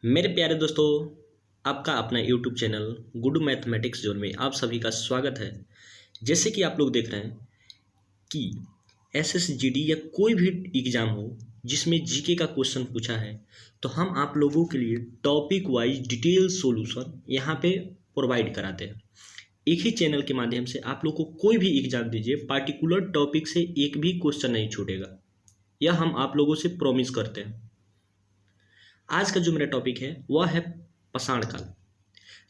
मेरे प्यारे दोस्तों, आपका अपना YouTube channel good mathematics zone में आप सभी का स्वागत है। जैसे कि आप लोग देख रहे हैं कि एसएसजीडी या कोई भी एग्ज़ाम हो जिसमें जीके का क्वेश्चन पूछा है, तो हम आप लोगों के लिए टॉपिक वाइज डिटेल सॉल्यूशन यहाँ पे प्रोवाइड कराते हैं। एक ही चैनल के माध्यम से आप लोग को कोई भी एग्ज़ाम दीजिए, पार्टिकुलर टॉपिक से एक भी क्वेश्चन नहीं छूटेगा, यह हम आप लोगों से प्रॉमिस करते हैं। आज का जो मेरा टॉपिक है वह है पाषाण काल,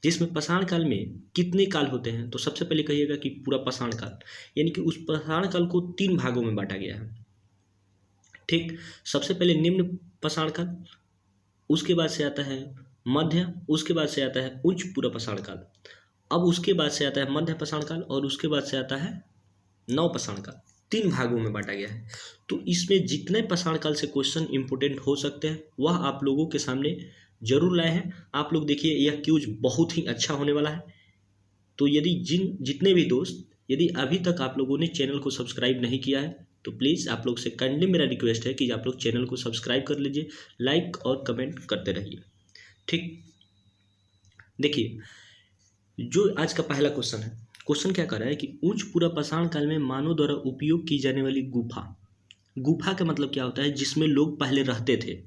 जिसमें पाषाण काल में कितने काल होते हैं। तो सबसे पहले कहिएगा कि पूरा पाषाण काल, यानी कि उस पाषाण काल को 3 भागों में बांटा गया है। ठीक, सबसे पहले निम्न पाषाण काल, उसके बाद से आता है मध्य, उसके बाद से आता है उच्च पूरा पाषाण काल, अब उसके बाद से आता है मध्य पाषाण काल और उसके बाद से आता है नव पाषाण काल। 3 भागों में बांटा गया है। तो इसमें जितने पाषाण काल से क्वेश्चन इंपोर्टेंट हो सकते हैं वह आप लोगों के सामने जरूर लाए हैं। आप लोग देखिए, यह क्यूज बहुत ही अच्छा होने वाला है। तो यदि जितने भी दोस्त यदि अभी तक आप लोगों ने चैनल को सब्सक्राइब नहीं किया है तो प्लीज़ आप लोग से काइंडली मेरा रिक्वेस्ट है कि आप लोग चैनल को सब्सक्राइब कर लीजिए, लाइक और कमेंट करते रहिए। ठीक, देखिए जो आज का पहला क्वेश्चन है, क्वेश्चन क्या कर रहा है कि उच्च पूरा पाषाण काल में मानव द्वारा उपयोग की जाने वाली गुफा, गुफा का मतलब क्या होता है, जिसमें लोग पहले रहते थे,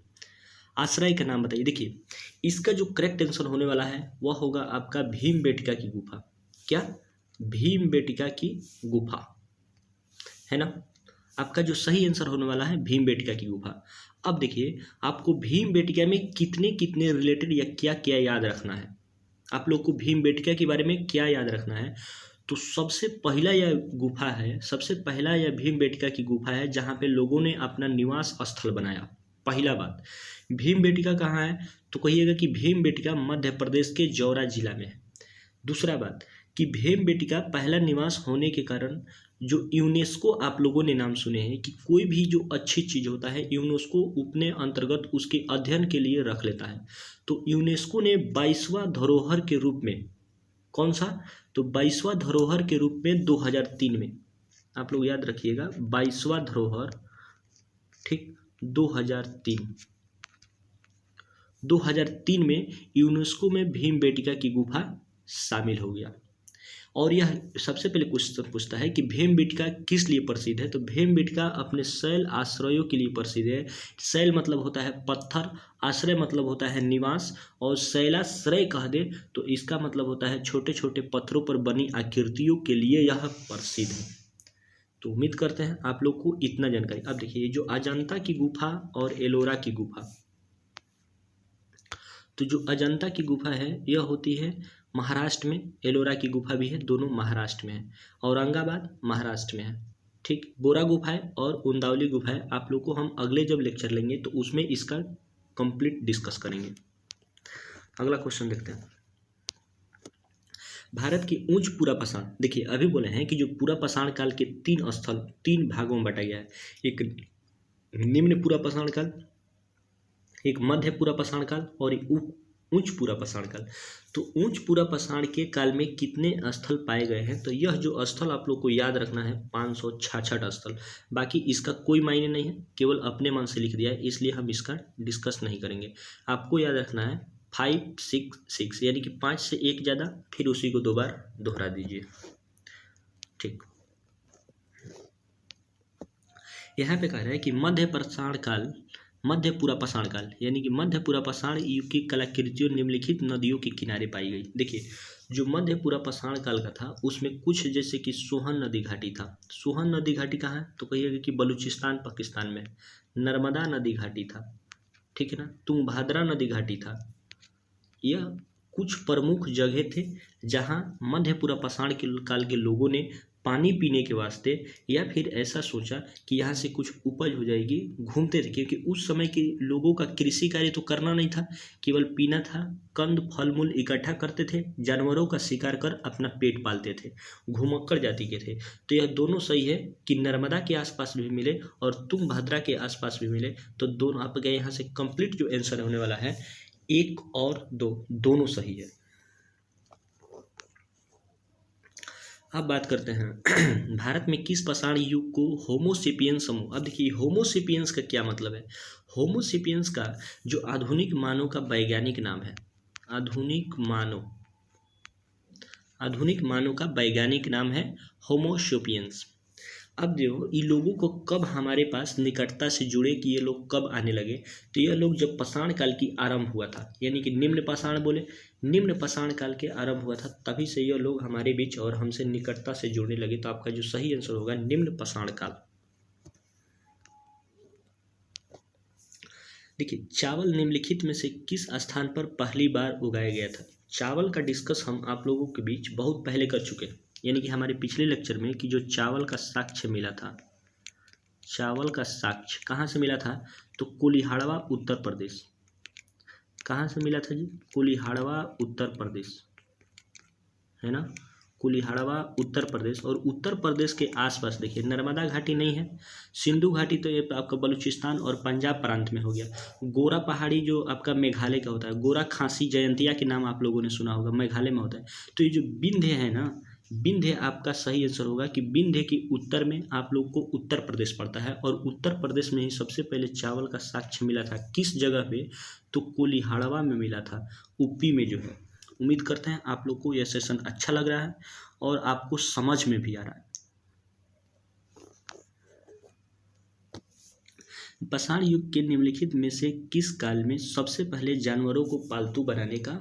आश्रय का नाम बताइए। देखिए इसका जो करेक्ट आंसर होने वाला है वह होगा आपका भीमबेटका की गुफा। क्या? भीमबेटका की गुफा, है ना। आपका जो सही आंसर होने वाला है भीमबेटका की गुफा। अब देखिए आपको भीमबेटका में कितने कितने रिलेटेड या क्या क्या याद रखना है। आप लोग को भीमबेटका के बारे में क्या याद रखना है, तो सबसे पहला यह गुफा है, सबसे पहला यह भीमबेटका की गुफा है जहाँ पे लोगों ने अपना निवास स्थल बनाया। पहला बात, भीमबेटका कहाँ है, तो कहिएगा कि भीमबेटका मध्य प्रदेश के जौरा जिला में है। दूसरा बात कि भीमबेटका पहला निवास होने के कारण जो यूनेस्को आप लोगों ने नाम सुने हैं कि कोई भी जो अच्छी चीज़ होता है यूनेस्को अपने अंतर्गत उसके अध्ययन के लिए रख लेता है। तो यूनेस्को ने 22वां धरोहर के रूप में, कौन सा, तो 22वां धरोहर के रूप में 2003 में, आप लोग याद रखिएगा 22वां धरोहर, ठीक, 2003 में यूनेस्को में भीमबेटका की गुफा शामिल हो गया। और यह सबसे पहले क्वेश्चन पूछता है कि भीमबेटका किस लिए प्रसिद्ध है, तो भीमबेटका अपने शैल आश्रयों के लिए प्रसिद्ध है। शैल मतलब होता है पत्थर, आश्रय मतलब होता है निवास, और शैलाश्रय कह दे तो इसका मतलब होता है छोटे छोटे पत्थरों पर बनी आकृतियों के लिए यह प्रसिद्ध है। तो उम्मीद करते हैं आप लोग को इतना जानकारी। अब देखिए जो अजंता की गुफा और एलोरा की गुफा, तो जो अजंता की गुफा है यह होती है महाराष्ट्र में, एलोरा की गुफा भी है, दोनों महाराष्ट्र में है, औरंगाबाद महाराष्ट्र में है। ठीक, बोरा गुफा है और उंदावली गुफा है। आप लोग को हम अगले जब लेक्चर लेंगे तो उसमें इसका कंप्लीट डिस्कस करेंगे। अगला क्वेश्चन देखते हैं। भारत की उच्च पूरा पाषाण, देखिए अभी बोले हैं कि जो पूरा पाषाण काल के 3 स्थल 3 भागों में बांटा गया है। एक निम्न पूरा पाषाण काल, एक मध्य पूरा पाषाण काल और एक उच्च पूरा पाषाण काल। तो उच्च पूरा पाषाण के काल में कितने स्थल पाए गए हैं, तो यह जो स्थल आप लोग को याद रखना है 566 स्थल। बाकी इसका कोई मायने नहीं है, केवल अपने मन से लिख दिया है, इसलिए हम इसका डिस्कस नहीं करेंगे। आपको याद रखना है 5 6 6, यानी कि 5 से 1 ज़्यादा, फिर उसी को 2 बार दोहरा दीजिए। ठीक, यहाँ पे कह रहा है कि मध्य पाषाण काल, मध्य पूरा पाषाण काल, यानी कि मध्य पूरा पाषाण युग की कलाकृतियों निम्नलिखित नदियों के किनारे पाई गई। देखिए जो मध्य पूरा पाषाण काल का था उसमें कुछ जैसे कि सोहन नदी घाटी था। सोहन नदी घाटी कहाँ है, तो कहिएगा कि बलूचिस्तान पाकिस्तान में। नर्मदा नदी घाटी था, ठीक है ना, तुंगभद्रा नदी घाटी था। यह कुछ प्रमुख जगह थे जहाँ मध्य पूरा पाषाण के काल के लोगों ने पानी पीने के वास्ते या फिर ऐसा सोचा कि यहाँ से कुछ उपज हो जाएगी, घूमते थे, क्योंकि उस समय के लोगों का कृषि कार्य तो करना नहीं था, केवल पीना था। कंद फल मूल इकट्ठा करते थे, जानवरों का शिकार कर अपना पेट पालते थे, घुमक्कड़ जाति के थे। तो यह दोनों सही है कि नर्मदा के आसपास भी मिले और तुंगभद्रा के आसपास भी मिले। तो दोनों आप गए, यहाँ से कंप्लीट जो आंसर होने वाला है 1 और 2 दोनों सही है। अब बात करते हैं भारत में किस पाषाण युग को होमोसेपियंस समूह। अब देखिए होमोसेपियंस का क्या मतलब है। होमोसेपियंस का जो आधुनिक मानव का वैज्ञानिक नाम है, आधुनिक मानव का वैज्ञानिक नाम है होमोसेपियंस। अब देखो ये लोगों को कब हमारे पास निकटता से जुड़े कि ये लोग कब आने लगे, तो ये लोग जब पाषाण काल की आरंभ हुआ था, यानी कि निम्न पाषाण बोले, निम्न पाषाण काल के आरंभ हुआ था, तभी से ये लोग हमारे बीच और हमसे निकटता से जुड़ने लगे। तो आपका जो सही आंसर होगा निम्न पाषाण काल। देखिए, चावल निम्नलिखित में से किस स्थान पर पहली बार उगाया गया था। चावल का डिस्कस हम आप लोगों के बीच बहुत पहले कर चुके हैं, यानी कि हमारे पिछले लेक्चर में कि जो चावल का साक्ष्य मिला था, चावल का साक्ष्य कहाँ से मिला था, तो कुलिहाड़वा उत्तर प्रदेश। कहाँ से मिला था जी, कुलिहाड़वा उत्तर प्रदेश, है ना, कुलिहाड़वा उत्तर प्रदेश। और उत्तर प्रदेश के आसपास देखिए नर्मदा घाटी नहीं है, सिंधु घाटी तो ये आपका बलूचिस्तान और पंजाब प्रांत में हो गया। गोरा पहाड़ी जो आपका मेघालय का होता है, गोरा खासी जयंतिया के नाम आप लोगों ने सुना होगा, मेघालय में होता है। तो ये जो विंध्य है ना, विंध्य आपका सही आंसर होगा कि विंध्य के उत्तर में आप लोग को उत्तर प्रदेश पड़ता है। और उत्तर प्रदेश में ही सबसे पहले चावल का साक्ष्य मिला था, किस जगह पे, तो कुलिहाड़वा में मिला था, यूपी में जो है। उम्मीद करते हैं आप लोग को यह सेशन अच्छा लग रहा है और आपको समझ में भी आ रहा है। पाषाण युग के निम्नलिखित में से किस काल में सबसे पहले जानवरों को पालतू बनाने का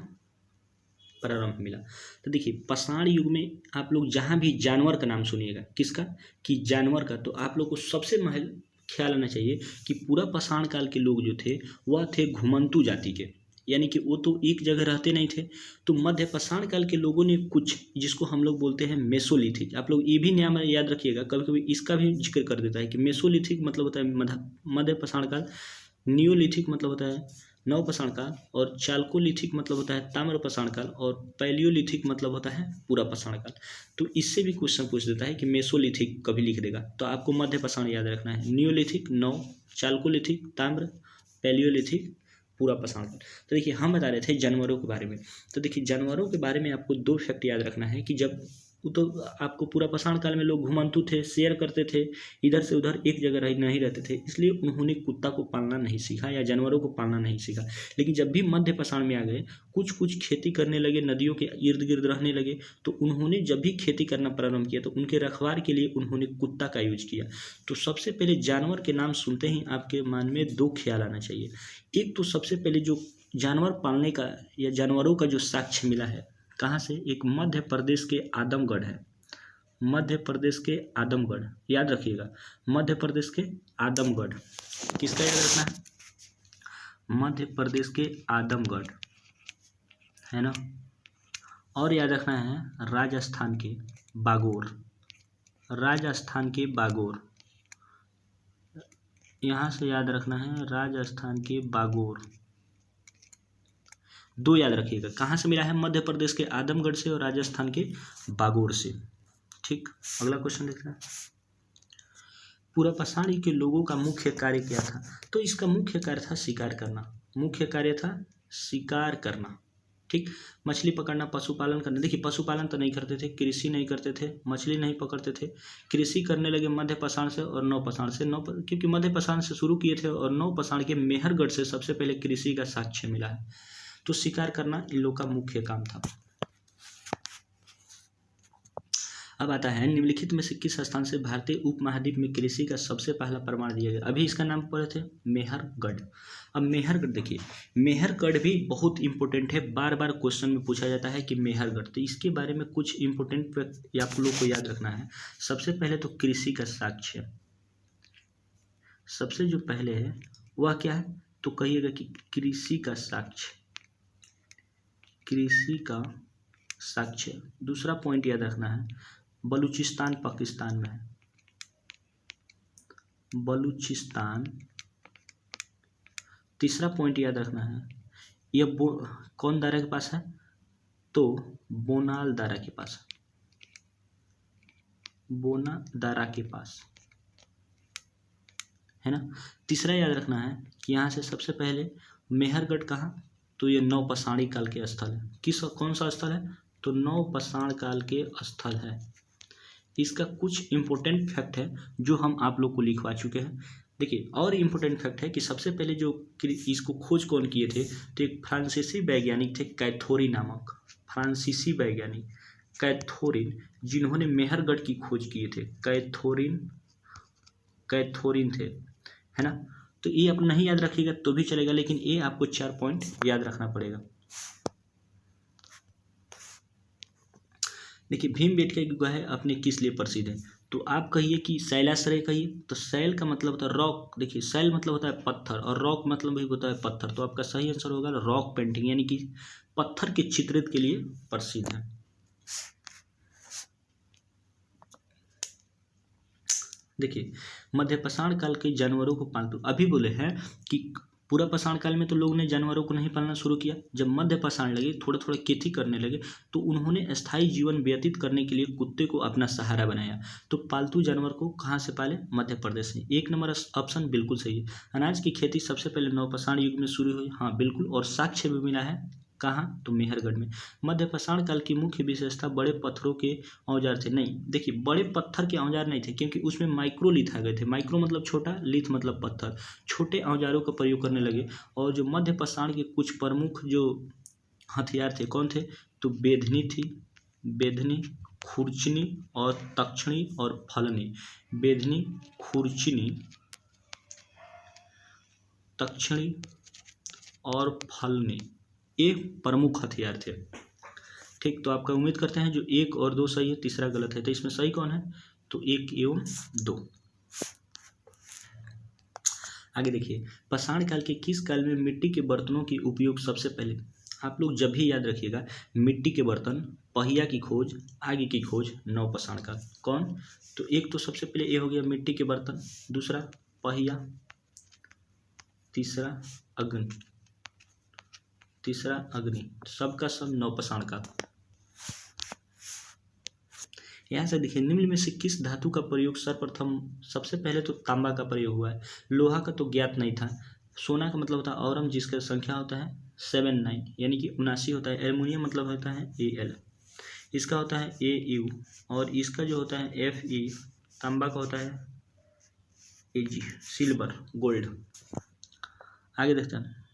प्रारंभ मिला। तो देखिए पाषाण युग में आप लोग जहाँ भी जानवर का नाम सुनिएगा, किसका, कि जानवर का, तो आप लोग को सबसे महल ख्याल आना चाहिए कि पूरा पाषाण काल के लोग जो थे वह थे घुमंतू जाति के, यानी कि वो तो एक जगह रहते नहीं थे। तो मध्य पाषाण काल के लोगों ने कुछ, जिसको हम लोग बोलते हैं मेसोलिथिक, आप लोग ये भी नाम याद रखिएगा, कभी कभी इसका भी जिक्र कर देता है कि मेसोलिथिक मतलब होता है मध्य पाषाण काल, नियोलिथिक मतलब होता है नव पाषाण काल, और चाल्कोलिथिक मतलब होता है ताम्र पाषाण काल, और पैलियोलिथिक मतलब होता है पूरा पाषाण काल। तो इससे भी क्वेश्चन पूछ देता है कि मेसोलिथिक कभी लिख देगा, तो आपको मध्य पाषाण याद रखना है, नियोलिथिक नव, चाल्कोलिथिक ताम्र, पैलियोलिथिक पूरा पाषाण काल। तो देखिए हम बता रहे थे जानवरों के बारे में, तो देखिए जानवरों के बारे में आपको दो फैक्ट याद रखना है कि जब तो आपको पूरा पाषाण काल में लोग घुमंतु थे, शेयर करते थे, इधर से उधर एक जगह नहीं रहते थे, इसलिए उन्होंने कुत्ता को पालना नहीं सीखा या जानवरों को पालना नहीं सीखा। लेकिन जब भी मध्य पाषाण में आ गए, कुछ खेती करने लगे, नदियों के इर्द गिर्द रहने लगे, तो उन्होंने जब भी खेती करना प्रारंभ किया तो उनके रखवार के लिए उन्होंने कुत्ता का यूज किया। तो सबसे पहले जानवर के नाम सुनते ही आपके मन में दो ख्याल आना चाहिए। एक तो सबसे पहले जो जानवर पालने का या जानवरों का जो साक्ष्य मिला है कहाँ से, एक मध्य प्रदेश के आदमगढ़ है, मध्य प्रदेश के आदमगढ़, याद रखिएगा मध्य प्रदेश के आदमगढ़, किसका याद रखना है, मध्य प्रदेश के आदमगढ़, है ना। और याद रखना है राजस्थान के बागोर, राजस्थान के बागोर, यहाँ से याद रखना है राजस्थान के बागोर, दो याद रखिएगा, कहाँ से मिला है, मध्य प्रदेश के आदमगढ़ से और राजस्थान के बागोर से। ठीक, अगला क्वेश्चन देखते हैं। पूरा पाषाण युग के लोगों का मुख्य कार्य क्या था, तो इसका मुख्य कार्य था शिकार करना, मुख्य कार्य था शिकार करना। ठीक, मछली पकड़ना, पशुपालन करना। देखिए पशुपालन तो नहीं करते थे, कृषि नहीं करते थे, मछली नहीं पकड़ते थे, कृषि करने लगे मध्य पाषाण से और नव पाषाण से। क्योंकि मध्य पाषाण से शुरू किए थे और नव पाषाण के मेहरगढ़ से सबसे पहले कृषि का साक्ष्य मिला है। तो शिकार करना इन लोग का मुख्य काम था। अब आता है निम्नलिखित में से किस स्थान से भारतीय उपमहाद्वीप में कृषि का सबसे पहला प्रमाण दिया गया। अभी इसका नाम पढ़े थे मेहरगढ़। अब मेहरगढ़ देखिए, मेहरगढ़ भी बहुत इंपॉर्टेंट है, बार बार क्वेश्चन में पूछा जाता है कि मेहरगढ़, तो इसके बारे में कुछ इंपॉर्टेंट आप लोग को याद रखना है। सबसे पहले तो कृषि का साक्ष्य, सबसे जो पहले है वह क्या है, तो कहिएगा कि कृषि का साक्ष्य, कृषि का साक्ष्य। दूसरा पॉइंट याद रखना है बलूचिस्तान पाकिस्तान में है, बलूचिस्तान। तीसरा पॉइंट याद रखना है यह कौन दारा के पास है, तो बोनाल दारा के पास, बोना दारा के पास, है ना। तीसरा याद रखना है कि यहाँ से सबसे पहले मेहरगढ़ कहाँ, तो ये नव पाषाणी काल के स्थल है। कौन सा स्थल है, तो नव पाषाण काल के स्थल है। इसका कुछ इंपॉर्टेंट फैक्ट है जो हम आप लोग को लिखवा चुके हैं। देखिए और इम्पोर्टेंट फैक्ट है कि सबसे पहले जो इसको खोज कौन किए थे, तो एक फ्रांसीसी वैज्ञानिक थे कैथोरी नामक, फ्रांसीसी वैज्ञानिक कैथोरिन, जिन्होंने मेहरगढ़ की खोज किए थे। कैथोरिन थे, है ना। तो ये आप नहीं याद रखिएगा तो भी चलेगा, लेकिन ये आपको 4 पॉइंट याद रखना पड़ेगा। देखिए भीमबेटका की गुहा है अपने किस लिए प्रसिद्ध है, तो आप कहिए कि शैलाश्रय कहिए, तो शैल का मतलब होता है रॉक। देखिए शैल मतलब होता है पत्थर और रॉक मतलब भी होता है पत्थर, तो आपका सही आंसर होगा रॉक पेंटिंग, यानी कि पत्थर के चित्रित के लिए प्रसिद्ध है। देखिए मध्यपाषाण काल के जानवरों को पालतू, अभी बोले हैं कि पूरा पाषाण काल में तो लोगों ने जानवरों को नहीं पालना शुरू किया, जब मध्यपाषाण लगे थोड़ा थोड़ा खेती करने लगे तो उन्होंने स्थायी जीवन व्यतीत करने के लिए कुत्ते को अपना सहारा बनाया। तो पालतू जानवर को कहाँ से पाले, मध्य प्रदेश से। 1 नंबर ऑप्शन बिल्कुल सही है। अनाज की खेती सबसे पहले नवपाषाण युग में शुरू हुई, हाँ बिल्कुल, और साक्ष्य भी मिला है कहाँ, तो मेहरगढ़ में। मध्यपाषाण काल की मुख्य विशेषता बड़े पत्थरों के औजार थे, नहीं देखिए बड़े पत्थर के औजार नहीं थे, क्योंकि उसमें माइक्रोलिथ आ गए थे। माइक्रो मतलब छोटा, लिथ मतलब पत्थर, छोटे औजारों का प्रयोग करने लगे। और जो मध्यपाषाण के कुछ प्रमुख जो हथियार थे कौन थे, तो बेधनी थी, बेधनी, खुरचनी और तक्षणी और फलनी। बेधनी, खुरचनी, तक्षणी और फलनी, ये प्रमुख हथियार थे। ठीक, तो आपका उम्मीद करते हैं जो 1 और 2 सही है, तीसरा गलत है, तो इसमें सही कौन है, तो 1 एवं 2। आगे देखिए पाषाण काल के किस काल में मिट्टी के बर्तनों की उपयोग सबसे पहले, आप लोग जब भी याद रखिएगा मिट्टी के बर्तन, पहिया की खोज, आगे की खोज, नवपाषाण काल। कौन, तो एक तो सबसे पहले ये हो गया मिट्टी के बर्तन, दूसरा पहिया, तीसरा अग्नि, सबका सब नवपाषाण काल। यहाँ से देखिए निम्न में से किस धातु का प्रयोग सर्वप्रथम, सबसे पहले तो तांबा का प्रयोग हुआ है, लोहा का तो ज्ञात नहीं था, सोना का मतलब होता है औरम, जिसका संख्या होता है 79 यानी कि 79 होता है, एल्युमिनियम मतलब होता है Al, इसका होता है Au, और इसका जो होता है Fe, तांबा का होता है Ag, सिल्वर, गोल्ड। आगे देखते हैं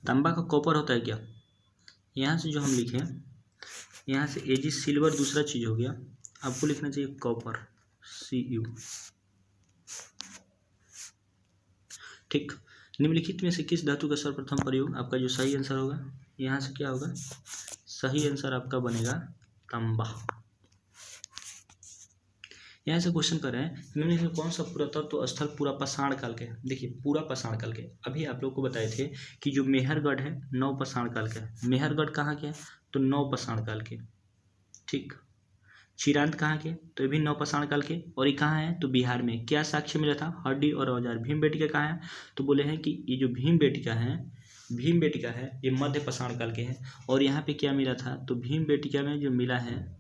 तांबा का कॉपर होता है क्या, यहाँ से जो हम लिखे यहाँ से Ag सिल्वर दूसरा चीज हो गया, आपको लिखना चाहिए कॉपर, Cu। ठीक, निम्नलिखित में से किस धातु का सर्वप्रथम प्रयोग, आपका जो सही आंसर होगा यहाँ से क्या होगा, सही आंसर आपका बनेगा तांबा। यहाँ से क्वेश्चन कर रहे हैं निम्नलिखित में कौन सा पुरातत्व स्थल पूरा पाषाण काल के, देखिए पूरा पाषाण काल के, अभी आप लोग को बताए थे कि जो मेहरगढ़ है नवपाषाण काल का है, मेहरगढ़ कहाँ के, तो नवपाषाण काल के। ठीक, चिरांद कहाँ के, तो ये भी नवपाषाण काल के, और ये कहाँ है, तो बिहार में। क्या साक्ष्य मिला था, हड्डी और औजार। भीमबेटका कहाँ है, तो बोले हैं कि ये जो भीमबेटका है ये मध्यपाषाण काल के हैं। और यहाँ पे क्या मिला था, तो भीमबेटका में जो मिला है,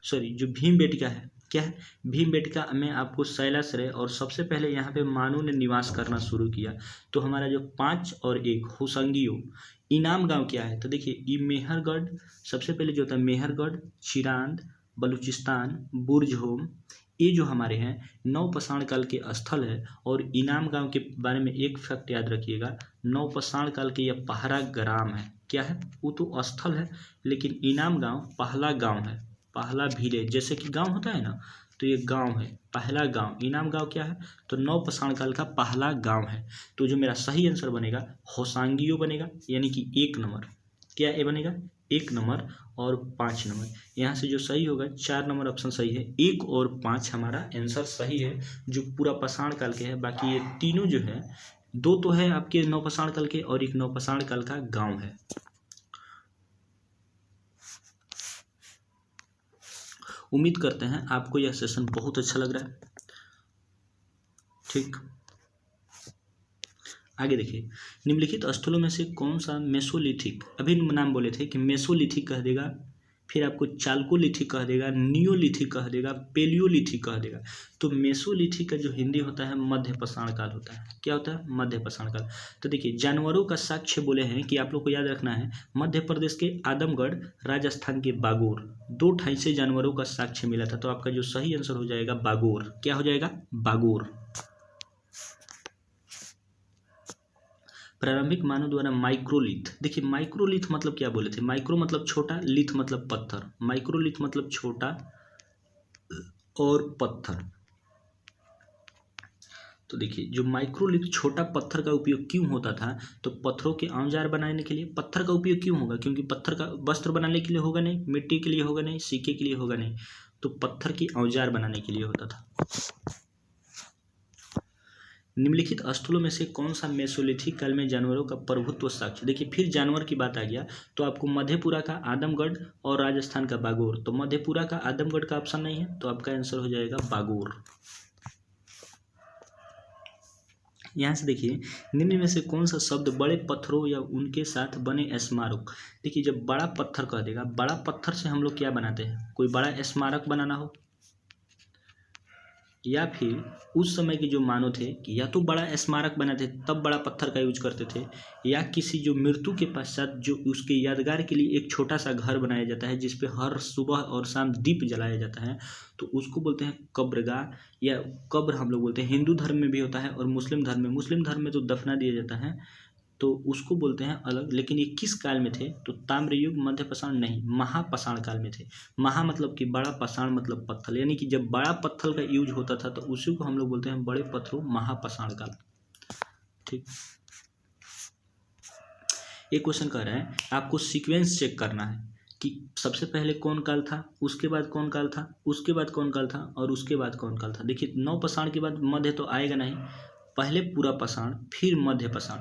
सॉरी जो भीमबेटका है क्या है, भीमबेटका में आपको शैलाश्रय, और सबसे पहले यहाँ पे मानव ने निवास करना शुरू किया। तो हमारा जो 5 और 1 होसंगियो, इनाम गांव क्या है, तो देखिए ये मेहरगढ़, सबसे पहले जो होता है मेहरगढ़, चिरांद, बलूचिस्तान, बुर्जहोम, ये जो हमारे हैं नवपाषाण काल के स्थल है। और इनाम गांव के बारे में एक फैक्ट याद रखिएगा, नवपाषाण काल के यह पहला ग्राम है, क्या है, वो तो स्थल है, लेकिन इनाम गांव पहला गांव है, पहला विलेज, जैसे कि गांव होता है ना, तो ये गांव है, पहला गांव। इनाम गांव क्या है, तो नवपाषाण काल का पहला गांव है। तो जो मेरा सही आंसर बनेगा होसांगियो बनेगा, यानी कि 1 नंबर, क्या ये बनेगा 1 नंबर और 5 नंबर। यहाँ से जो सही होगा 4 नंबर ऑप्शन सही है, 1 और 5 हमारा आंसर सही है, जो पूरा पाषाण काल के है। बाकी ये तीनों जो है, 2 तो है आपके नवपाषाण काल के और 1 नवपाषाण काल का गांव है। उम्मीद करते हैं आपको यह सेशन बहुत अच्छा लग रहा है। ठीक, आगे देखिए निम्नलिखित स्थलों में से कौन सा मेसोलिथिक, अभी नाम बोले थे कि मेसोलिथिक कह देगा, फिर आपको चाल्कोलिथिक कह देगा, नियोलिथिक कह देगा, पेलियोलिथिक कह देगा। तो मेसोलिथिक का जो हिंदी होता है मध्य पाषाण काल होता है। क्या होता है? मध्य पाषाण काल। तो देखिए जानवरों का साक्ष्य बोले हैं कि आप लोग को याद रखना है, मध्य प्रदेश के आदमगढ़, राजस्थान के बागोर, 2 ठाई से जानवरों का साक्ष्य मिला था। तो आपका जो सही आंसर हो जाएगा बागोर। क्या हो जाएगा? बागोर। प्रारंभिक मानव द्वारा माइक्रोलिथ, देखिए माइक्रोलिथ मतलब क्या बोले थे? माइक्रो मतलब छोटा, लिथ मतलब पत्थर। माइक्रोलिथ मतलब छोटा और पत्थर। तो देखिए जो माइक्रोलिथ छोटा पत्थर का उपयोग क्यों होता था? तो पत्थरों के औजार बनाने के लिए। पत्थर का उपयोग क्यों होगा? क्योंकि पत्थर का वस्त्र बनाने के लिए होगा नहीं, मिट्टी के लिए होगा नहीं, सिक्के के लिए होगा नहीं, तो पत्थर की औजार बनाने के लिए होता था। निम्नलिखित स्थलों में से कौन सा मेसोलिथिक काल में जानवरों का प्रभुत्व साक्ष्य? देखिए फिर जानवर की बात आ गया, तो आपको मधेपुरा का आदमगढ़ और राजस्थान का बागोर। तो मधेपुरा का आदमगढ़ का ऑप्शन नहीं है, तो आपका आंसर हो जाएगा बागोर। यहाँ से देखिए निम्न में से कौन सा शब्द बड़े पत्थरों या उनके साथ बने स्मारक? देखिए जब बड़ा पत्थर कह देगा, बड़ा पत्थर से हम लोग क्या बनाते हैं? कोई बड़ा स्मारक बनाना हो, या फिर उस समय के जो मानव थे कि या तो बड़ा स्मारक बनाते तब बड़ा पत्थर का यूज करते थे, या किसी जो मृत्यु के पश्चात जो उसके यादगार के लिए एक छोटा सा घर बनाया जाता है जिसपे हर सुबह और शाम दीप जलाया जाता है, तो उसको बोलते हैं कब्रगाह, या कब्र हम लोग बोलते हैं। हिंदू धर्म में भी होता है और मुस्लिम धर्म में तो दफना दिया जाता है, तो उसको बोलते हैं अलग। लेकिन ये किस काल में थे? तो ताम्र युग, मध्य पाषाण नहीं, महापाषाण काल में थे। महा मतलब कि बड़ा, पाषाण मतलब पत्थर, यानी कि जब बड़ा पत्थर का यूज होता था तो उसी को हम लोग बोलते हैं बड़े पत्थरों, महापाषाण काल। ठीक। एक क्वेश्चन कह रहा है आपको सीक्वेंस चेक करना है कि सबसे पहले कौन काल था, उसके बाद कौन काल था, उसके बाद कौन काल था और उसके बाद कौन काल था। देखिए नव पाषाण के बाद मध्य तो आएगा नहीं, पहले पूरा पाषाण, फिर मध्य पाषाण,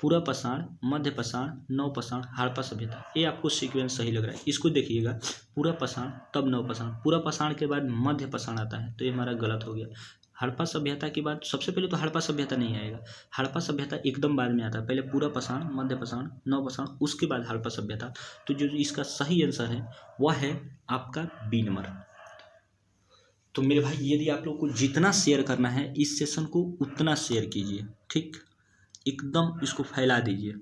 पूरा पाषाण, मध्य पाषाण, नव पाषाण, हड़प्पा सभ्यता। ये आपको सीक्वेंस सही लग रहा है, इसको देखिएगा। पूरा पाषाण तब नव पाषाण, पूरा पाषाण के बाद मध्य पाषाण आता है, तो ये हमारा गलत हो गया। हड़प्पा सभ्यता के बाद सबसे पहले तो हड़प्पा सभ्यता नहीं आएगा, हड़प्पा सभ्यता एकदम बाद में आता है। पहले पूरा पाषाण, मध्य पाषाण, नव पाषाण, उसके बाद हड़प्पा सभ्यता। तो जो इसका सही आंसर है वह है आपका बी नंबर। तो मेरे भाई यदि आप लोग को जितना शेयर करना है इस सेशन को उतना शेयर कीजिए, ठीक, एकदम इसको फैला दीजिए,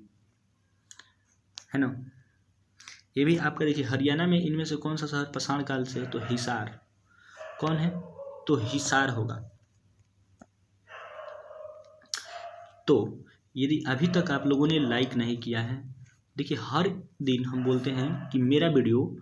है ना। ये भी आपका देखिए हरियाणा में इनमें से कौन सा शहर पाषाण काल से है? तो हिसार। कौन है? तो हिसार होगा। तो यदि अभी तक आप लोगों ने लाइक नहीं किया है, देखिए हर दिन हम बोलते हैं कि मेरा वीडियो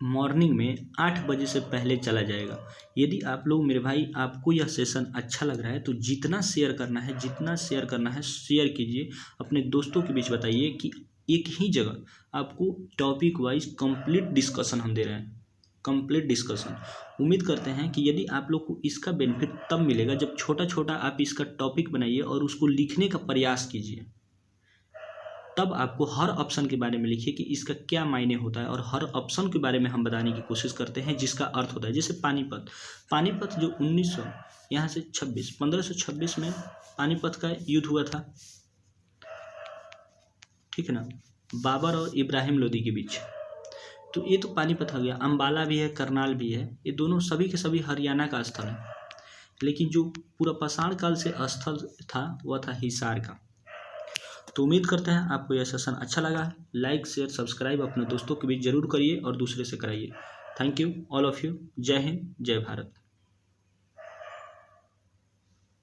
मॉर्निंग में 8 बजे से पहले चला जाएगा। यदि आप लोग मेरे भाई आपको यह सेशन अच्छा लग रहा है तो जितना शेयर करना है, जितना शेयर करना है शेयर कीजिए, अपने दोस्तों के बीच बताइए कि एक ही जगह आपको टॉपिक वाइज कंप्लीट डिस्कशन हम दे रहे हैं, कंप्लीट डिस्कशन। उम्मीद करते हैं कि यदि आप लोग को इसका बेनिफिट तब मिलेगा जब छोटा छोटा आप इसका टॉपिक बनाइए और उसको लिखने का प्रयास कीजिए। तब आपको हर ऑप्शन के बारे में लिखिए कि इसका क्या मायने होता है, और हर ऑप्शन के बारे में हम बताने की कोशिश करते हैं जिसका अर्थ होता है। जैसे पानीपत जो 1900 यहाँ से 1526 में पानीपत का युद्ध हुआ था, ठीक है ना, बाबर और इब्राहिम लोदी के बीच। तो ये तो पानीपत हो गया। अम्बाला भी है, करनाल भी है, ये दोनों सभी के सभी हरियाणा का स्थल है। लेकिन जो पूरा पाषाण काल से स्थल था वह था हिसार का। तो उम्मीद करते हैं आपको यह सेशन अच्छा लगा। लाइक, शेयर, सब्सक्राइब अपने दोस्तों के बीच जरूर करिए और दूसरे से कराइए। Thank you all of you. जय हिंद, जय भारत।